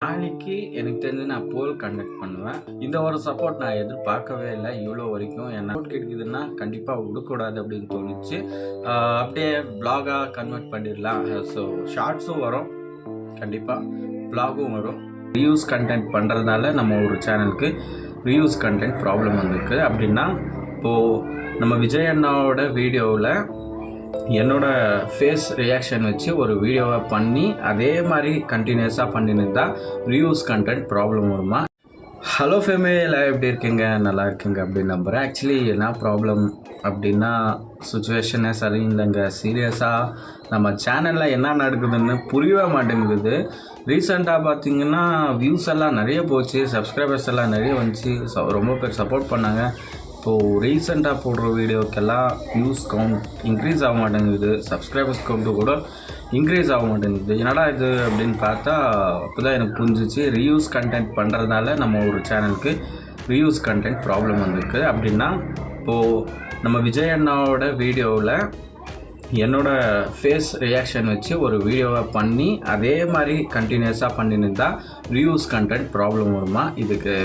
நாளைக்கு எனக்கு தெரிஞ்சு நான் போல் கண்டக்ட் பண்ணுவேன். இந்த ஒரு சப்போர்ட் நான் எதிர்பார்க்கவே இல்லை. இவ்வளோ வரைக்கும் என்ன சப்போர்ட் கிடைக்குதுன்னா கண்டிப்பாக விடக்கூடாது அப்படின்னு தோணுச்சு. அப்படியே வ்ளாகாக கன்வெர்ட் பண்ணிடலாம். ஸோ ஷார்ட்ஸும் வரும், கண்டிப்பாக வ்ளாகும் வரும். ரிவ்யூஸ் கண்டென்ட் பண்ணுறதுனால நம்ம ஒரு சேனலுக்கு ரிவ்யூஸ் கண்டென்ட் ப்ராப்ளம் வந்திருக்கு. அப்படின்னா இப்போது நம்ம விஜய் அண்ணாவோட வீடியோவில் என்னோடய ஃபேஸ் ரியாக்ஷன் வச்சு ஒரு வீடியோவை பண்ணி அதே மாதிரி கண்டினியூஸாக பண்ணியிருந்தா ரிவ்யூஸ் கண்டென்ட் ப்ராப்ளம் வருமா? ஹலோ ஃபேமிலியில் எப்படி இருக்கீங்க? நல்லா இருக்குங்க அப்படின்னு நம்புகிறேன். ஆக்சுவலி என்ன ப்ராப்ளம் அப்படின்னா சுச்சுவேஷனே சரியில்லைங்க. சீரியஸாக நம்ம சேனலில் என்ன நடக்குதுன்னு புரியவே மாட்டேங்குது. ரீசெண்டாக பார்த்திங்கன்னா வியூஸ் எல்லாம் நிறைய போச்சு, சப்ஸ்கிரைபர்ஸ் எல்லாம் நிறைய வந்துச்சு, ரொம்ப பேர் சப்போர்ட் பண்ணாங்க. இப்போது ரீசெண்டாக போடுற வீடியோக்கெல்லாம் வியூஸ் கவுண்ட் இன்க்ரீஸ் ஆக மாட்டேங்குது, சப்ஸ்கிரைபர்ஸ் கவுண்ட்டு கூட இன்க்ரீஸ் ஆக மாட்டேங்குது. என்னடா இது அப்படின்னு பார்த்தா அப்போ தான் எனக்கு புரிஞ்சிச்சு, ரிவ்யூஸ் கண்டென்ட் பண்ணுறதுனால நம்ம ஒரு சேனலுக்கு ரிவ்யூஸ் கண்டென்ட் ப்ராப்ளம் வந்திருக்கு. அப்படின்னா இப்போது நம்ம விஜய் அண்ணாவோட வீடியோவில் என்னோடய ஃபேஸ் ரியாக்ஷன் வச்சு ஒரு வீடியோவை பண்ணி அதே மாதிரி கண்டினியூஸாக பண்ணியிருந்தா ரிவ்யூஸ் கண்டென்ட் ப்ராப்ளம் வருமா? இதுக்கு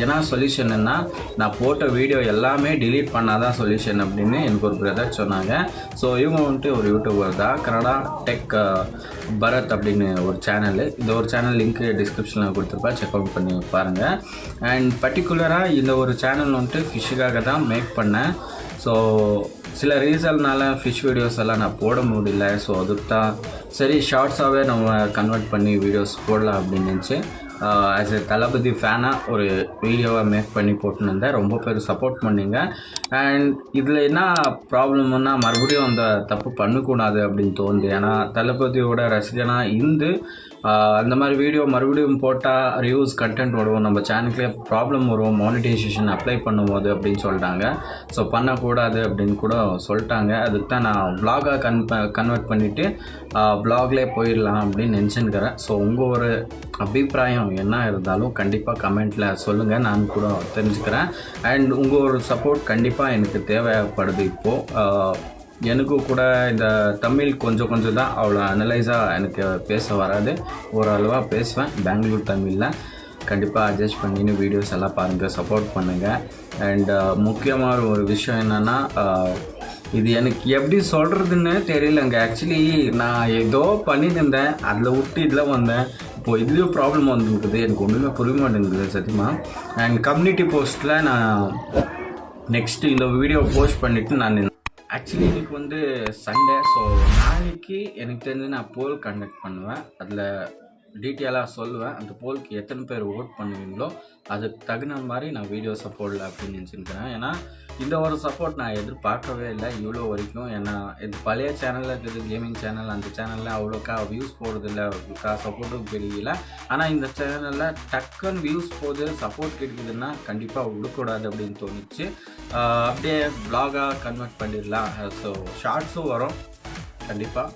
ஏன்னா சொல்யூஷன் என்ன, நான் போட்ட வீடியோ எல்லாமே டிலீட் பண்ணாதான் சொல்யூஷன் அப்படின்னு எனக்கு ஒரு பிரதர் சொன்னாங்க. ஸோ இவங்க வந்துட்டு ஒரு யூடியூபர் தான், கனடா டெக் பரத் அப்படின்னு ஒரு சேனல். இந்த ஒரு சேனல் லிங்க் டிஸ்கிரிப்ஷனில் கொடுத்துருப்பா, செக் அவுட் பண்ணி பாருங்கள். அண்ட் பர்டிகுலராக இந்த ஒரு சேனல் வந்துட்டு ஃபிஷ்ஷுக்காக தான் மேக் பண்ணேன். ஸோ சில ரீசன்னால ஃபிஷ் வீடியோஸ் எல்லாம் நான் போட முடியல. ஸோ அதுக்கு தான் சரி ஷார்ட்ஸாகவே நம்ம கன்வெர்ட் பண்ணி வீடியோஸ் போடலாம் அப்படின்னு நினச்சி ஆஸ் எ தளபதி ஃபேனாக ஒரு வீடியோவை மேக் பண்ணி போட்டுருந்தேன். ரொம்ப பேர் சப்போர்ட் பண்ணிங்க. அண்ட் இதில் என்ன ப்ராப்ளம்னா மறுபடியும் அந்த தப்பு பண்ணக்கூடாது அப்படின்னு தோணுது. ஏன்னா தளபதியோட ரசிகனாக இருந்து அந்த மாதிரி வீடியோ மறுபடியும் போட்டால் ரிவ்யூஸ் கண்டென்ட் வரும், நம்ம சேனலுக்கே ப்ராப்ளம் வரும், மானிட்டைசேஷன் அப்ளை பண்ணும்போது அப்படின்னு சொல்லிட்டாங்க. ஸோ பண்ணக்கூடாது அப்படின்னு கூட சொல்லிட்டாங்க. அதுக்கு தான் நான் வ்ளாகாக கன்வெர்ட் பண்ணிவிட்டு வ்ளாக்லேயே போயிடலாம் அப்படின்னு நினச்சின்னுக்கிறேன். ஸோ உங்கள் ஒரு அபிப்பிராயம் என்ன இருந்தாலும் கண்டிப்பாக கமெண்ட்டில் சொல்லுங்கள், நான் கூட தெரிஞ்சுக்கிறேன். அண்ட் உங்கள் ஒரு சப்போர்ட் கண்டிப்பாக எனக்கு தேவைப்படுது. இப்போது எனக்கு கூட இந்த தமிழ் கொஞ்சம் தான் அவ்வளோ அனலைஸாக எனக்கு பேச வராது, ஓரளவாக பேசுவேன் பெங்களூர் தமிழில். கண்டிப்பாக அட்ஜஸ்ட் பண்ணின்னு வீடியோஸ் எல்லாம் பாருங்கள், சப்போர்ட் பண்ணுங்கள். அண்ட் முக்கியமான ஒரு விஷயம் என்னென்னா, இது எனக்கு எப்படி சொல்கிறதுன்னு தெரியலங்க. ஆக்சுவலி நான் ஏதோ பண்ணியிருந்தேன், அதில் விட்டு இதில் வந்தேன். இப்போது இதுலேயும் ப்ராப்ளம் வந்துருக்குது, எனக்கு ஒன்றுமே புரிய மாட்டேங்குது சத்தியமாக. அண்ட் கம்யூனிட்டி போஸ்ட்டில் நான் நெக்ஸ்ட்டு இந்த வீடியோ போஸ்ட் பண்ணிவிட்டு நான் ஆக்சுவலி இன்றைக்கி வந்து சண்டே. ஸோ நாளைக்கு எனக்கு தெரிஞ்சு நான் போல் கண்டக்ட் பண்ணுவேன். அதில் டீட்டெயிலாக சொல்லுவேன். அந்த போலுக்கு எத்தனை பேர் ஓட் பண்ணுவீங்களோ அதுக்கு தகுந்த மாதிரி நான் வீடியோஸை போடல அப்படின்னு நினச்சிருக்கிறேன். ஏன்னா இந்த ஒரு சப்போர்ட் நான் எதிர்பார்க்கவே இல்லை இவ்வளோ வரைக்கும். ஏன்னா இது பழைய சேனலில் இருக்குது, கேமிங் சேனல். அந்த சேனலில் அவ்வளோக்கா வியூஸ் போடுறதில்ல, சப்போர்ட்டும் கிடைக்கல. ஆனால் இந்த சேனலில் டக்குன்னு வியூஸ் போகுது, சப்போர்ட் கிடைக்குதுன்னா கண்டிப்பாக விடக்கூடாது அப்படின்னு தோணுச்சு. அப்படியே வ்ளாகாக கன்வெர்ட் பண்ணிடலாம். ஸோ ஷார்ட்ஸும் வரும், கண்டிப்பாக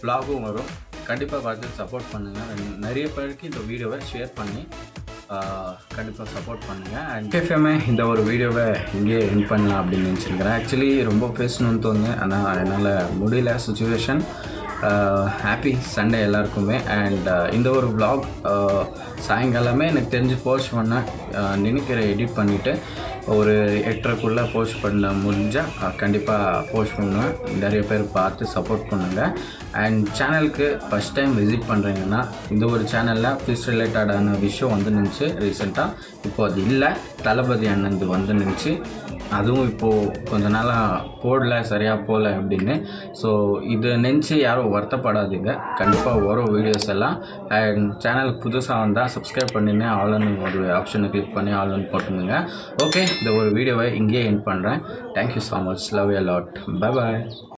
வ்ளாகும் வரும். கண்டிப்பாக பார்த்து சப்போர்ட் பண்ணுங்கள். நிறைய பேருக்கு இந்த வீடியோவை ஷேர் பண்ணி கண்டிப்பாக சப்போர்ட் பண்ணுங்கள். அண்ட் எஃப்எம்ஏ இந்த ஒரு வீடியோவை இங்கே என் பண்ணலாம் அப்படின்னு நினச்சிருக்கிறேன். ஆக்சுவலி ரொம்ப பேசணும்னு தோணுது, ஆனால் என்னால் முடியல சுச்சுவேஷன். ஹாப்பி சண்டே எல்லாருக்குமே. அண்ட் இந்த ஒரு வ்ளாக் சாயங்காலமே எனக்கு தெரிஞ்சு போஸ்ட் பண்ண நினைக்கிறேன். எடிட் பண்ணிவிட்டு ஒரு 8:30க்குள்ளே போஸ்ட் பண்ண முடிஞ்சால் கண்டிப்பாக போஸ்ட் பண்ணுவேன். நிறைய பேர் பார்த்து சப்போர்ட் பண்ணுங்கள். அண்ட் சேனலுக்கு ஃபஸ்ட் டைம் விசிட் பண்ணுறீங்கன்னா இந்த ஒரு சேனலில் ஃபிஷ் ரிலேட்டடான விஷயம் வந்து நினச்சி ரீசெண்டாக, இப்போது அது இல்லை, தளபதி அண்ணன் வந்து நினச்சி, அதுவும் இப்போது கொஞ்ச நாளாக போடல, சரியாக போகல அப்படின்னு. ஸோ இது நினச்சி யாரும் வருத்தப்படாதீங்க, கண்டிப்பாக வரும் வீடியோஸ் எல்லாம். அண்ட் சேனலுக்கு புதுசாக வந்தால் சப்ஸ்கிரைப் பண்ணின்னு ஆல்னு ஒரு ஆப்ஷனை கிளிக் பண்ணி ஆல்னு போட்டுருங்க. ஓகே, இந்த ஒரு வீடியோவை இங்கேயே எண்ட் பண்ணுறேன். Thank you so much, love you lot, bye bye.